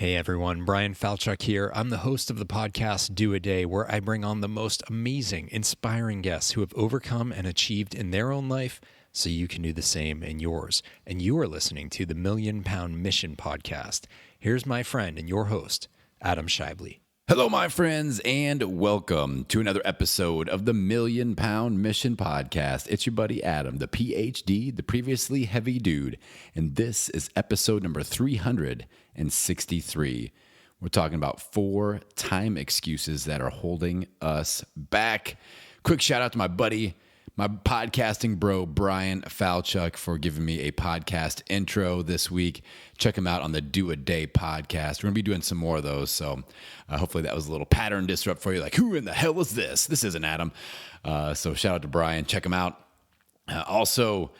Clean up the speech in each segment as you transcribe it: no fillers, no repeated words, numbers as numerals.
Hey everyone, Brian Falchuk here. I'm the host of the podcast Do a Day, where I bring on the most amazing, inspiring guests who have overcome and achieved in their own life so you can do the same in yours. And you are listening to the Million Pound Mission podcast. Here's my friend and your host, Adam Shively. Hello, my friends, and welcome to another episode of the Million Pound Mission Podcast. It's your buddy Adam, the PhD, the previously heavy dude, and this is episode number 363. We're talking about 4 time excuses that are holding us back. Quick shout out to my buddy, my podcasting bro, Brian Falchuk, for giving me a podcast intro this week. Check him out on the Do a Day podcast. We're going to be doing some more of those, so hopefully that was a little pattern disrupt for you. Like, who in the hell is this? This isn't Adam. So shout out to Brian. Check him out. Also,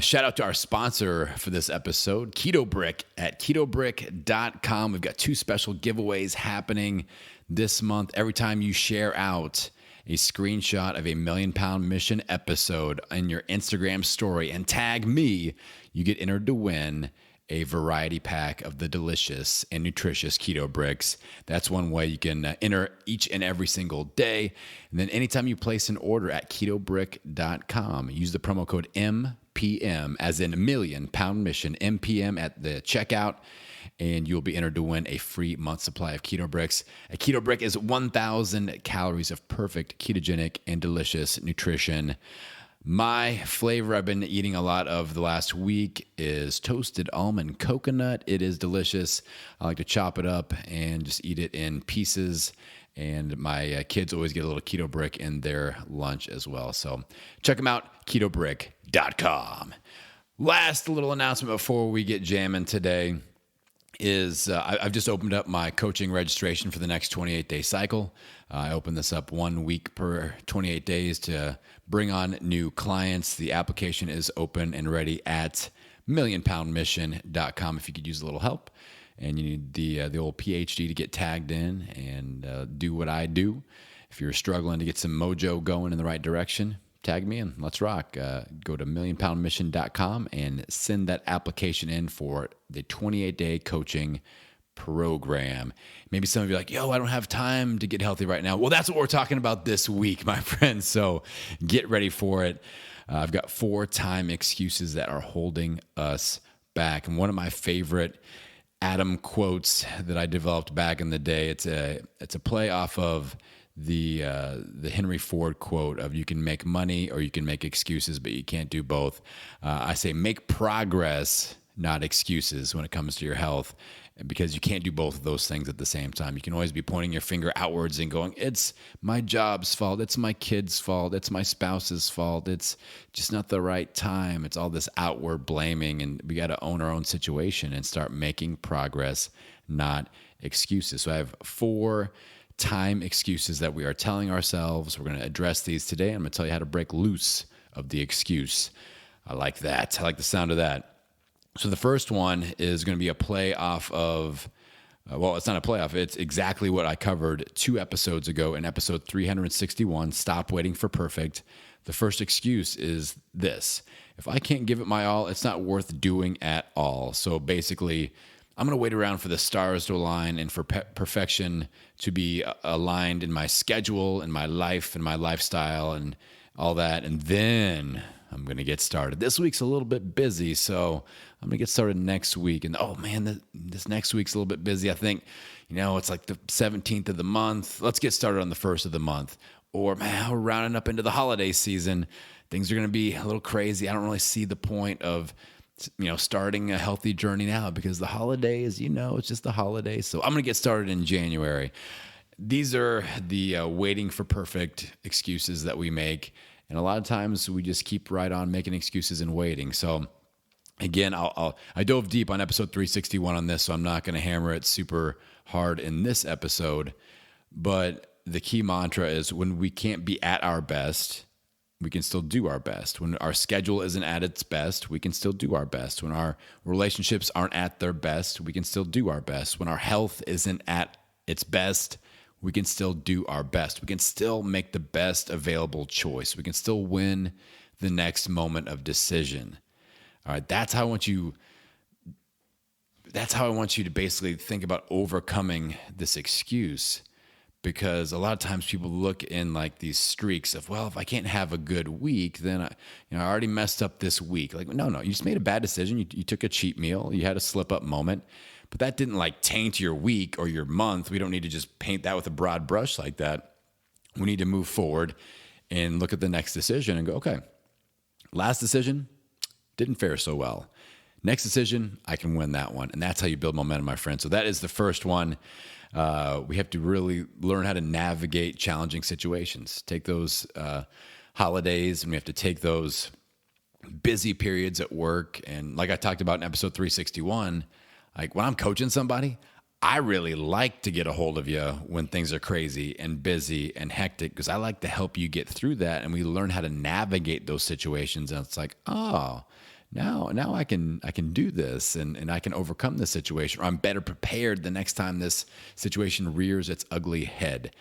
shout out to our sponsor for this episode, Keto Brick at ketobrick.com. We've got 2 special giveaways happening this month. Every time you share out a screenshot of a Million Pound Mission episode in your Instagram story and tag me, you get entered to win a variety pack of the delicious and nutritious keto bricks. That's one way you can enter each and every single day. And then anytime you place an order at ketobrick.com, use the promo code MPM, as in Million Pound Mission, MPM at the checkout, and you'll be entered to win a free month supply of keto bricks. A keto brick is 1,000 calories of perfect ketogenic and delicious nutrition. My flavor I've been eating a lot of the last week is toasted almond coconut. It is delicious. I like to chop it up and just eat it in pieces. And my kids always get a little keto brick in their lunch as well. So check them out, ketobrick.com. Last little announcement before we get jamming today is I've just opened up my coaching registration for the next 28-day cycle. I open this up 1 week per 28 days to bring on new clients. The application is open and ready at millionpoundmission.com if you could use a little help and you need the old PhD to get tagged in and do what I do. If you're struggling to get some mojo going in the right direction, tag me in. Let's rock. Go to millionpoundmission.com and send that application in for the 28-day coaching program. Maybe some of you are like, yo, I don't have time to get healthy right now. Well, that's what we're talking about this week, my friends. So get ready for it. I've got 4 time excuses that are holding us back. And one of my favorite Adam quotes that I developed back in the day, it's a play off of the Henry Ford quote of, you can make money or you can make excuses, but you can't do both. I say make progress, not excuses, when it comes to your health, because you can't do both of those things at the same time. You can always be pointing your finger outwards and going, it's my job's fault, it's my kid's fault, it's my spouse's fault, it's just not the right time. It's all this outward blaming, and we got to own our own situation and start making progress, not excuses. So I have 4 time excuses that we are telling ourselves. We're going to address these today. I'm going to tell you how to break loose of the excuse. I like that. I like the sound of that. So the first one is going to be a play off of, well, it's not a play off. It's exactly what I covered 2 episodes ago in episode 361, Stop Waiting for Perfect. The first excuse is this: if I can't give it my all, it's not worth doing at all. So basically, I'm going to wait around for the stars to align and for perfection to be aligned in my schedule and my life and my lifestyle and all that. And then I'm going to get started. This week's a little bit busy, so I'm going to get started next week. And oh man, this next week's a little bit busy. I think, it's like the 17th of the month. Let's get started on the 1st of the month. Or man, we're rounding up into the holiday season. Things are going to be a little crazy. I don't really see the point of starting a healthy journey now, because the holidays, it's just the holidays. So I'm going to get started in January. These are the waiting for perfect excuses that we make. And a lot of times we just keep right on making excuses and waiting. So again, I dove deep on episode 361 on this, so I'm not going to hammer it super hard in this episode. But the key mantra is, when we can't be at our best, we can still do our best. When our schedule isn't at its best, we can still do our best. When our relationships aren't at their best, we can still do our best. When our health isn't at its best, we can still do our best. We can still make the best available choice. We can still win the next moment of decision. All right, that's how I want you that's how I want you to basically think about overcoming this excuse. Because a lot of times people look in like these streaks of, well, if I can't have a good week, then I already messed up this week. Like, no, you just made a bad decision. You took a cheat meal. You had a slip up moment, but that didn't like taint your week or your month. We don't need to just paint that with a broad brush like that. We need to move forward and look at the next decision and go, okay, last decision didn't fare so well. Next decision, I can win that one. And that's how you build momentum, my friend. So that is the first one. We have to really learn how to navigate challenging situations. Take those holidays, and we have to take those busy periods at work. And like I talked about in episode 361, like when I'm coaching somebody, I really like to get a hold of you when things are crazy and busy and hectic, because I like to help you get through that. And we learn how to navigate those situations. And it's like, oh, now I can do this and I can overcome this situation, or I'm better prepared the next time this situation rears its ugly head.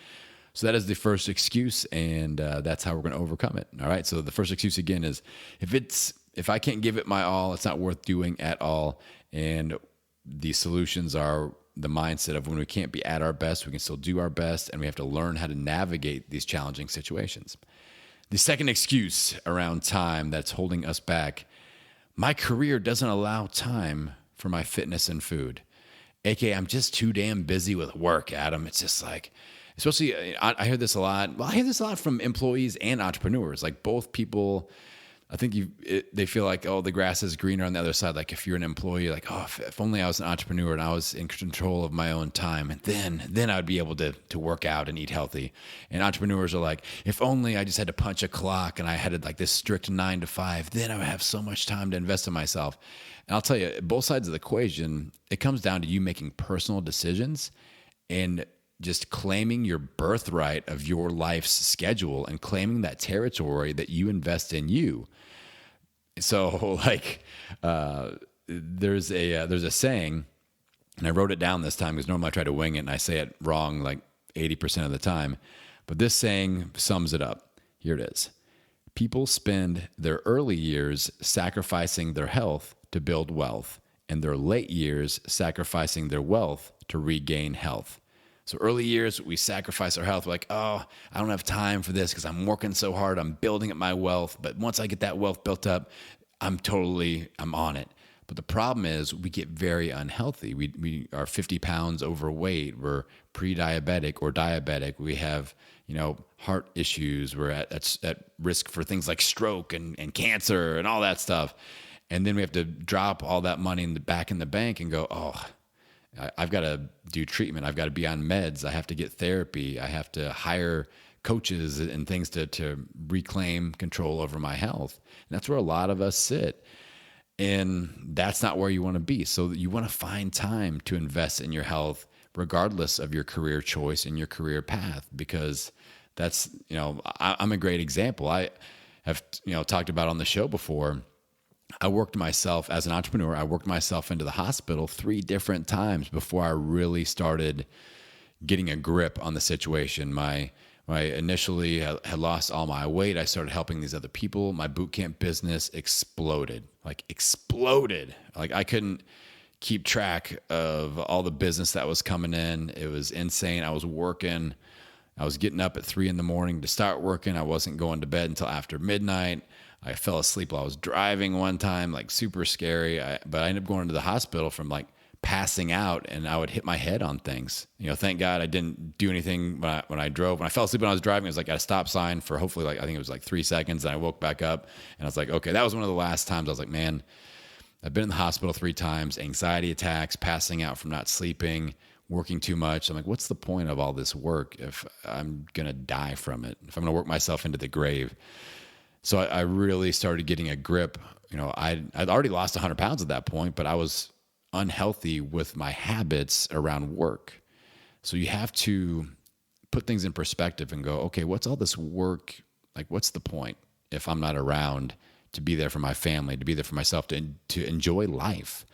So that is the first excuse, and that's how we're going to overcome it. All right. So the first excuse again is if I can't give it my all, it's not worth doing at all. And the solutions are the mindset of when we can't be at our best, we can still do our best, and we have to learn how to navigate these challenging situations. The second excuse around time that's holding us back: my career doesn't allow time for my fitness and food. AKA, I'm just too damn busy with work, Adam. It's just like, especially, I hear this a lot. Well, I hear this a lot from employees and entrepreneurs. Like both people, I think they feel like, oh, the grass is greener on the other side. Like if you're an employee, like, oh, if only I was an entrepreneur and I was in control of my own time, and then I would be able to work out and eat healthy. And entrepreneurs are like, if only I just had to punch a clock and I had like this strict 9 to 5, then I would have so much time to invest in myself. And I'll tell you, both sides of the equation, it comes down to you making personal decisions and just claiming your birthright of your life's schedule and claiming that territory that you invest in you. So like, there's a saying, and I wrote it down this time because normally I try to wing it and I say it wrong like 80% of the time. But this saying sums it up. Here it is. People spend their early years sacrificing their health to build wealth, and their late years sacrificing their wealth to regain health. So early years, we sacrifice our health. We're like, oh, I don't have time for this because I'm working so hard. I'm building up my wealth. But once I get that wealth built up, I'm on it. But the problem is we get very unhealthy. We are 50 pounds overweight. We're pre-diabetic or diabetic. We have, heart issues. We're at risk for things like stroke and cancer and all that stuff. And then we have to drop all that money back in the bank and go, oh, I've got to do treatment. I've got to be on meds. I have to get therapy. I have to hire coaches and things to reclaim control over my health. And that's where a lot of us sit. And that's not where you want to be. So you want to find time to invest in your health, regardless of your career choice and your career path, because that's, I'm a great example. I have, talked about on the show before. I worked myself as an entrepreneur. I worked myself into the hospital 3 different times before I really started getting a grip on the situation. I initially had lost all my weight. I started helping these other people. My boot camp business exploded. Like I couldn't keep track of all the business that was coming in. It was insane. I was working. I was getting up at 3 a.m. to start working. I wasn't going to bed until after midnight. I fell asleep while I was driving one time, like super scary. But I ended up going to the hospital from like passing out, and I would hit my head on things. Thank God I didn't do anything when I drove. When I fell asleep when I was driving, it was like at a stop sign for hopefully I think it was like 3 seconds. And I woke back up and I was like, okay, that was one of the last times I was like, man, I've been in the hospital 3 times, anxiety attacks, passing out from not sleeping, working too much. I'm like, what's the point of all this work if I'm going to die from it, if I'm going to work myself into the grave? So I really started getting a grip. I'd already lost 100 pounds at that point, but I was unhealthy with my habits around work. So you have to put things in perspective and go, okay, what's all this work? Like, what's the point if I'm not around to be there for my family, to be there for myself, to enjoy life?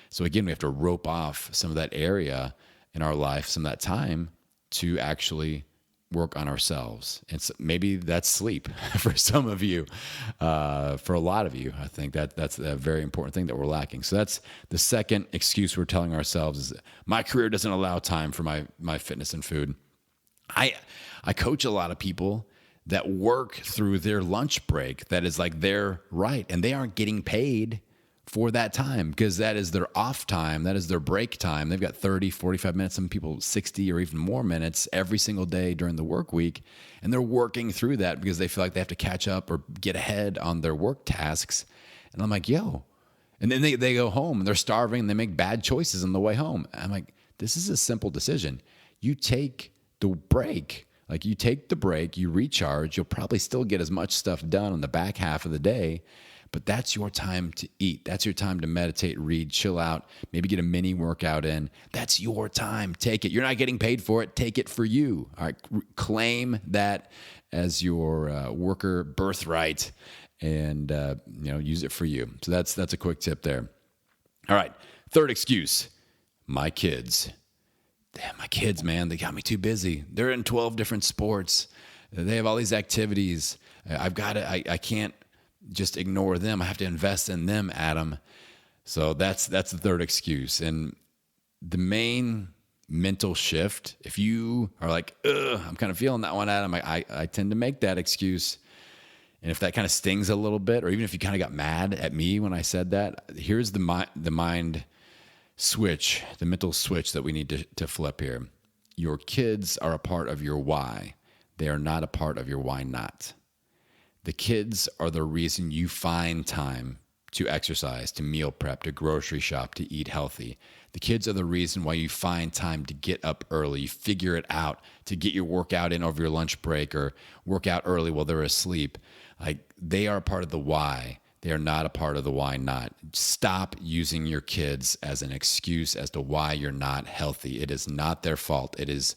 So again, we have to rope off some of that area in our life, some of that time to actually work on ourselves. And so maybe that's sleep for some of you. For a lot of you, I think that's a very important thing that we're lacking. So that's the second excuse we're telling ourselves is my career doesn't allow time for my fitness and food. I coach a lot of people that work through their lunch break. That is like their right. And they aren't getting paid for that time because that is their off time. That is their break time. They've got 30, 45 minutes, some people 60 or even more minutes every single day during the work week. And they're working through that because they feel like they have to catch up or get ahead on their work tasks. And I'm like, yo. And then they go home and they're starving and they make bad choices on the way home. I'm like, this is a simple decision. You take the break. Like you take the break, you recharge, you'll probably still get as much stuff done on the back half of the day. But that's your time to eat. That's your time to meditate, read, chill out, maybe get a mini workout in. That's your time. Take it. You're not getting paid for it. Take it for you. All right. Claim that as your worker birthright and use it for you. So that's a quick tip there. All right. Third excuse, my kids. Damn, my kids, man, they got me too busy. They're in 12 different sports. They have all these activities. I can't just ignore them. I have to invest in them, Adam. So that's the third excuse. And the main mental shift, if you are like, I'm kind of feeling that one, Adam, I tend to make that excuse. And if that kind of stings a little bit, or even if you kind of got mad at me when I said that, here's the mind switch, the mental switch that we need to flip here. Your kids are a part of your why. They are not a part of your why not. The kids are the reason you find time to exercise, to meal prep, to grocery shop, to eat healthy. The kids are the reason why you find time to get up early. You figure it out to get your workout in over your lunch break or work out early while they're asleep. Like they are a part of the why. They are not a part of the why not. Stop using your kids as an excuse as to why you're not healthy. It is not their fault. It is.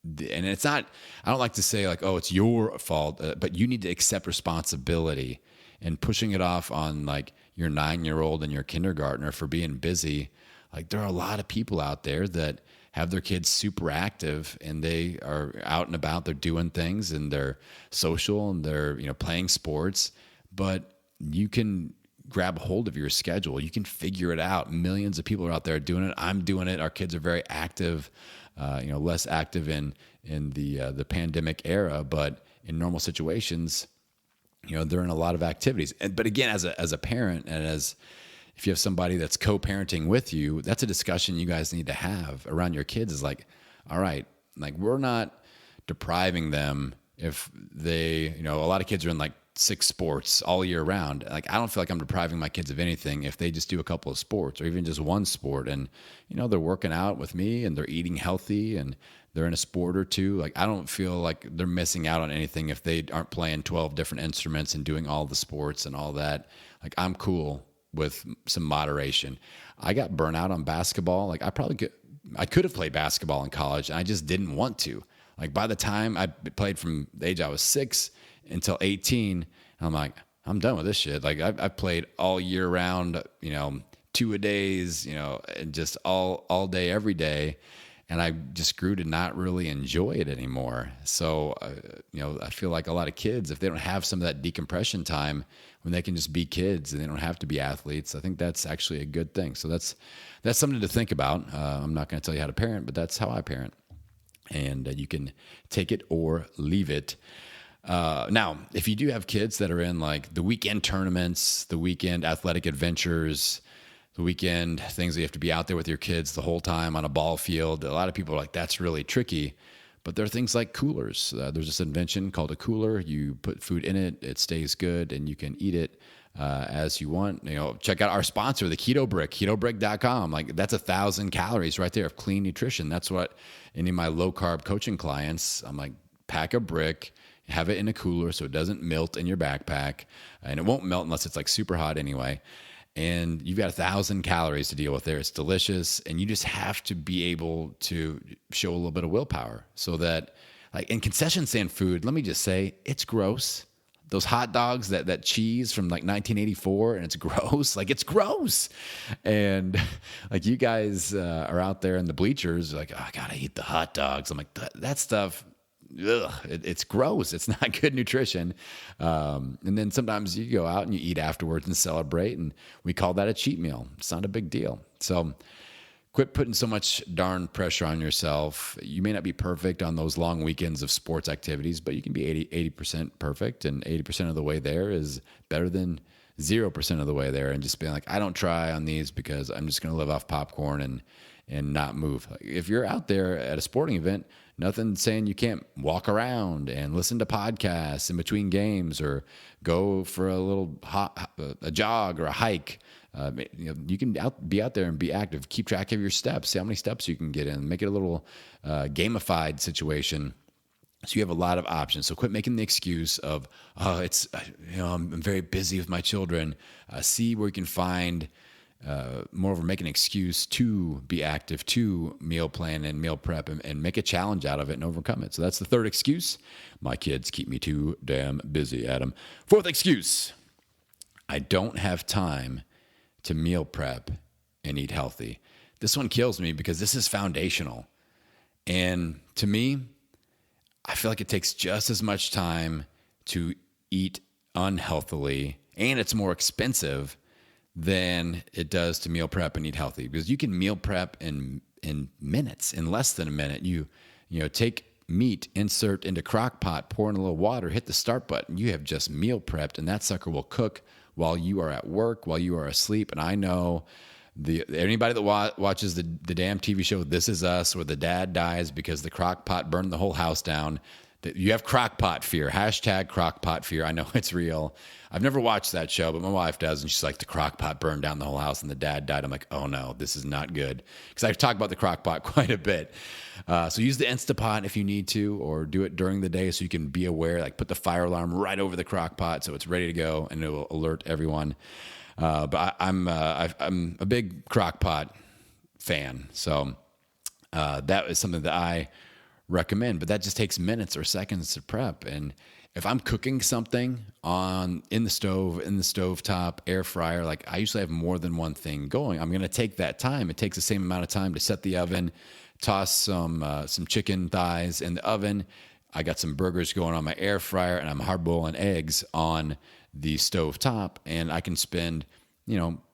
And it's not, I don't like to say like, oh, it's your fault, but you need to accept responsibility. And pushing it off on like your 9-year-old and your kindergartner for being busy. Like there are a lot of people out there that have their kids super active and they are out and about, they're doing things and they're social and they're, playing sports, but you can grab hold of your schedule. You can figure it out. Millions of people are out there doing it. I'm doing it. Our kids are very active. Less active in the pandemic era, but in normal situations, they're in a lot of activities. But again, as a parent and if you have somebody that's co-parenting with you, that's a discussion you guys need to have around your kids is like, all right, like we're not depriving them if they, a lot of kids are in like 6 sports all year round. Like, I don't feel like I'm depriving my kids of anything if they just do a couple of sports or even just one sport. And, they're working out with me and they're eating healthy and they're in a sport or two. Like, I don't feel like they're missing out on anything if they aren't playing 12 different instruments and doing all the sports and all that. Like, I'm cool with some moderation. I got burnt out on basketball. Like, I could have played basketball in college and I just didn't want to. Like, by the time I played from the age I was 6 until 18, I'm like, I'm done with this shit. Like I've played all year round, 2-a-days, and just all day, every day. And I just grew to not really enjoy it anymore. So, I feel like a lot of kids, if they don't have some of that decompression time when they can just be kids and they don't have to be athletes, I think that's actually a good thing. So that's something to think about. I'm not going to tell you how to parent, but that's how I parent. And you can take it or leave it. Now, if you do have kids that are in like the weekend tournaments, the weekend athletic adventures, the weekend things that you have to be out there with your kids the whole time on a ball field, a lot of people are like, that's really tricky. But there are things like coolers. There's this invention called a cooler. You put food in it, it stays good, and you can eat it as you want. Check out our sponsor, the Keto Brick, ketobrick.com. Like that's 1,000 calories right there of clean nutrition. That's what any of my low carb coaching clients, I'm like, pack a brick, have it in a cooler so it doesn't melt in your backpack, and it won't melt unless it's like super hot anyway. And you've got 1,000 calories to deal with there. It's delicious, and you just have to be able to show a little bit of willpower so that, like in concession stand food, let me just say, it's gross. Those hot dogs, that cheese from like 1984, and it's gross. Like it's gross. And like you guys are out there in the bleachers, like, oh, I gotta eat the hot dogs. I'm like, that stuff. it's gross. It's not good nutrition. And then sometimes you go out and you eat afterwards and celebrate, and we call that a cheat meal. It's not a big deal. So quit putting so much darn pressure on yourself. You may not be perfect on those long weekends of sports activities, but you can be 80% perfect, and 80% of the way there is better than 0% of the way there. And just being like, I don't try on these because I'm just going to live off popcorn and not move. If you're out there at a sporting event, nothing saying you can't walk around and listen to podcasts in between games, or go for a little a jog or a hike. You can be out there and be active. Keep track of your steps. See how many steps you can get in. Make it a little gamified situation. So you have a lot of options. So quit making the excuse of, I'm very busy with my children. See where you can find moreover, make an excuse to be active, to meal plan and meal prep, and make a challenge out of it and overcome it. So that's the third excuse. My kids keep me too damn busy, Adam. Fourth excuse. I don't have time to meal prep and eat healthy. This one kills me because this is foundational. And to me, I feel like it takes just as much time to eat unhealthily, and it's more expensive than it does to meal prep and eat healthy, because you can meal prep in minutes, in less than a minute. You take meat, insert into crock pot, pour in a little water, hit the start button. You have just meal prepped, and that sucker will cook while you are at work, while you are asleep. And I know anybody that watches the damn TV show This Is Us, where the dad dies because the crock pot burned the whole house down, that you have crock pot fear. Hashtag crock pot fear. I know it's real. I've never watched that show, but my wife does, and she's like, the crock pot burned down the whole house and the dad died. I'm like, oh no, this is not good. Because I've talked about the crock pot quite a bit. So use the Instapot if you need to, or do it during the day so you can be aware. Like, put the fire alarm right over the crock pot so it's ready to go, and it will alert everyone. But I'm a big crock pot fan. So that is something that I recommend, but that just takes minutes or seconds to prep. And if I'm cooking something in the stove top, air fryer, like, I usually have more than one thing going. I'm going to take that time. It takes the same amount of time to set the oven, toss some chicken thighs in the oven. I got some burgers going on my air fryer, and I'm hard boiling eggs on the stove top, and I can spend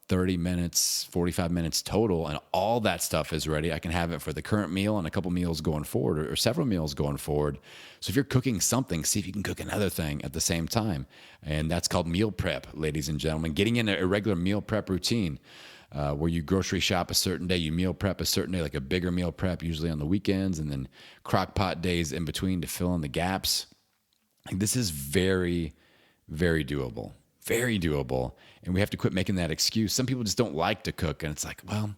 30 minutes, 45 minutes total, and all that stuff is ready. I can have it for the current meal and a couple meals going forward, or several meals going forward. So if you're cooking something, see if you can cook another thing at the same time. And that's called meal prep, ladies and gentlemen. Getting in a regular meal prep routine, where you grocery shop a certain day, you meal prep a certain day, like a bigger meal prep, usually on the weekends, and then crock pot days in between to fill in the gaps. This is very, very doable. Very doable. And we have to quit making that excuse. Some people just don't like to cook, and it's like, well,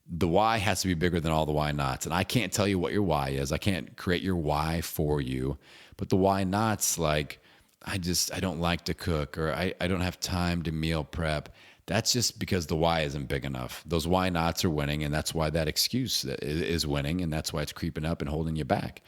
the why has to be bigger than all the why nots. And I can't tell you what your why is. I can't create your why for you. But the why nots, like, I don't like to cook, or I don't have time to meal prep. That's just because the why isn't big enough. Those why nots are winning, and that's why that excuse is winning, and that's why it's creeping up and holding you back.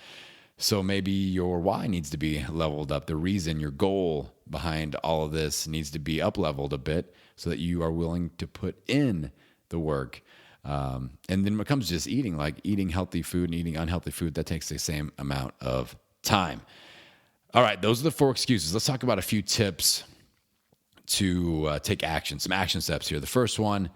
So maybe your why needs to be leveled up. The reason, your goal behind all of this needs to be up leveled a bit, so that you are willing to put in the work. And then when it comes to just eating, like eating healthy food and eating unhealthy food, that takes the same amount of time. All right, those are the 4 excuses. Let's talk about a few tips to take action, some action steps here. The first one,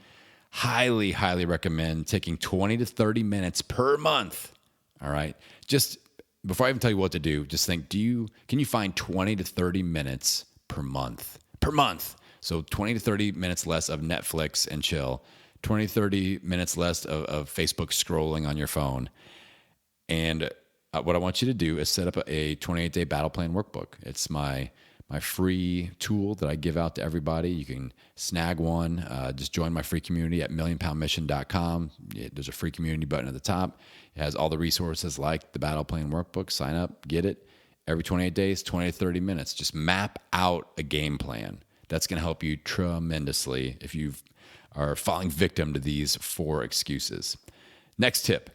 highly, highly recommend taking 20 to 30 minutes per month. All right, just before I even tell you what to do, just think, can you find 20 to 30 minutes per month? Per month. So 20 to 30 minutes less of Netflix and chill, 20 to 30 minutes less of Facebook scrolling on your phone. And what I want you to do is set up a 28-day battle plan workbook. It's my free tool that I give out to everybody. You can snag one. Just join my free community at millionpoundmission.com. There's a free community button at the top. It has all the resources like the battle plan workbook. Sign up, get it. Every 28 days, 20 to 30 minutes. Just map out a game plan. That's going to help you tremendously if you are falling victim to these 4 excuses. Next tip,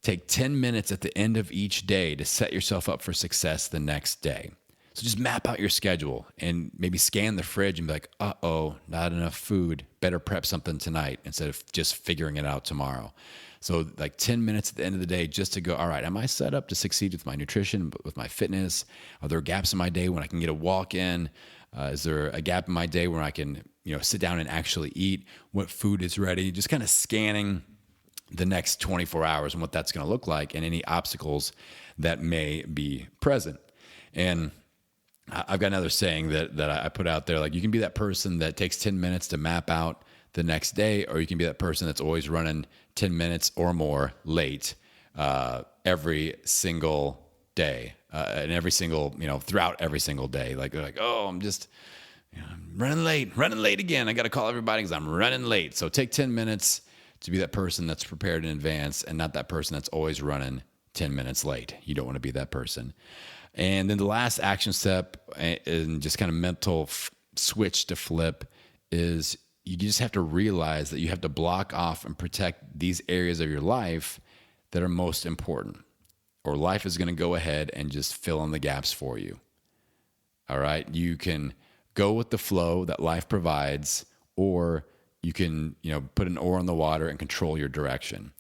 take 10 minutes at the end of each day to set yourself up for success the next day. So just map out your schedule and maybe scan the fridge and be like, uh-oh, not enough food. Better prep something tonight instead of just figuring it out tomorrow. So like 10 minutes at the end of the day just to go, all right, am I set up to succeed with my nutrition, with my fitness? Are there gaps in my day when I can get a walk in? Is there a gap in my day where I can, sit down and actually eat? What food is ready? Just kind of scanning the next 24 hours and what that's going to look like and any obstacles that may be present. And I've got another saying that I put out there, like you can be that person that takes 10 minutes to map out the next day, or you can be that person that's always running 10 minutes or more late every single day and every single, throughout every single day. Like they're like, oh, I'm just I'm running late again. I got to call everybody because I'm running late. So take 10 minutes to be that person that's prepared in advance and not that person that's always running 10 minutes late. You don't want to be that person. And then the last action step and just kind of mental switch to flip is you just have to realize that you have to block off and protect these areas of your life that are most important, or life is going to go ahead and just fill in the gaps for you. All right. You can go with the flow that life provides, or you can, put an oar in the water and control your direction.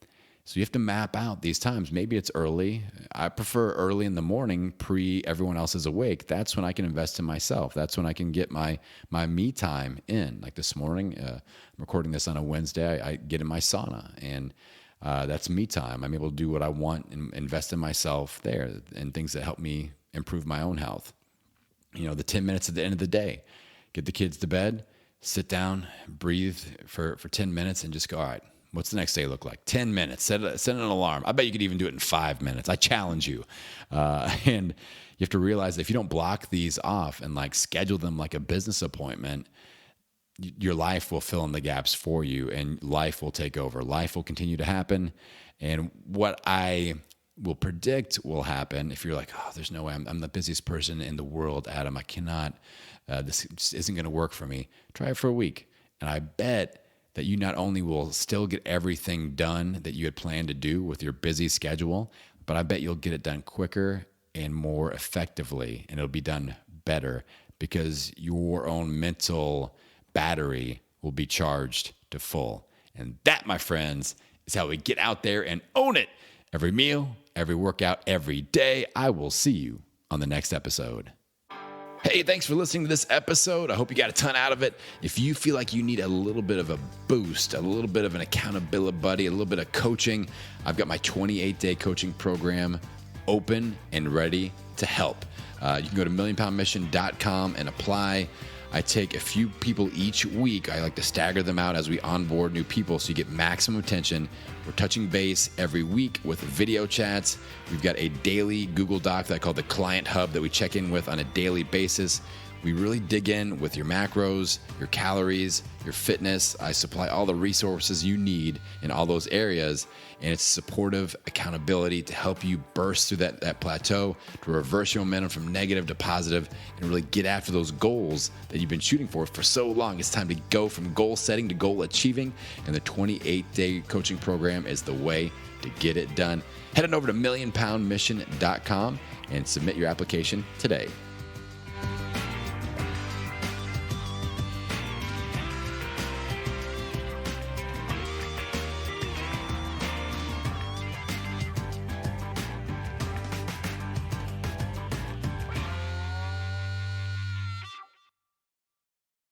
So you have to map out these times. Maybe it's early. I prefer early in the morning, everyone else is awake. That's when I can invest in myself. That's when I can get my me time in. Like this morning, I'm recording this on a Wednesday. I get in my sauna, and that's me time. I'm able to do what I want and invest in myself there and things that help me improve my own health. The 10 minutes at the end of the day, get the kids to bed, sit down, breathe for 10 minutes and just go, all right, what's the next day look like? 10 minutes, set an alarm. I bet you could even do it in 5 minutes. I challenge you. And you have to realize that if you don't block these off and like schedule them like a business appointment, your life will fill in the gaps for you and life will take over. Life will continue to happen. And what I will predict will happen if you're like, oh, there's no way I'm the busiest person in the world, Adam. I cannot, this just isn't going to work for me. Try it for a week. And I bet that you not only will still get everything done that you had planned to do with your busy schedule, but I bet you'll get it done quicker and more effectively, and it'll be done better because your own mental battery will be charged to full. And that, my friends, is how we get out there and own it. Every meal, every workout, every day. I will see you on the next episode. Hey, thanks for listening to this episode. I hope you got a ton out of it. If you feel like you need a little bit of a boost, a little bit of an accountability buddy, a little bit of coaching, I've got my 28-day coaching program open and ready to help. You can go to millionpoundmission.com and apply. I take a few people each week. I like to stagger them out as we onboard new people so you get maximum attention. We're touching base every week with video chats. We've got a daily Google Doc that I call the Client Hub that we check in with on a daily basis. We really dig in with your macros, your calories, your fitness. I supply all the resources you need in all those areas, and it's supportive accountability to help you burst through that plateau, to reverse your momentum from negative to positive, and really get after those goals that you've been shooting for so long. It's time to go from goal setting to goal achieving, and the 28-day coaching program is the way to get it done. Head on over to millionpoundmission.com and submit your application today.